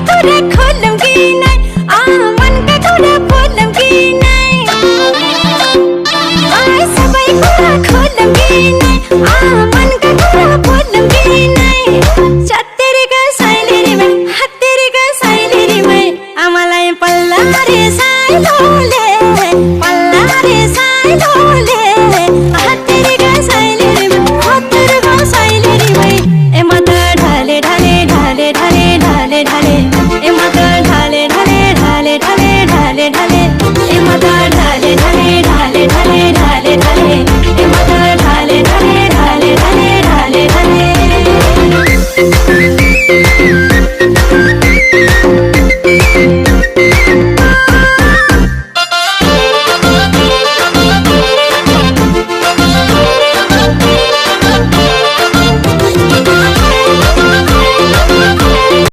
कुरा खोलौँ कि नै मनका कुरा बोलौँ कि नै सबै कुरा खोलौँ कि नै मनका कुरा बोलौँ कि नै चत्तेरीका साइलेरीमै हत्तेरीका साइलेरीमै आमालाई पल्ला रे साइलोले पल्ला रे साइलोले हत्तेरीका साइलेरीमै हत्तेरीका साइलेरीमै ए म त ढले ढले ढले ढले ढले ढले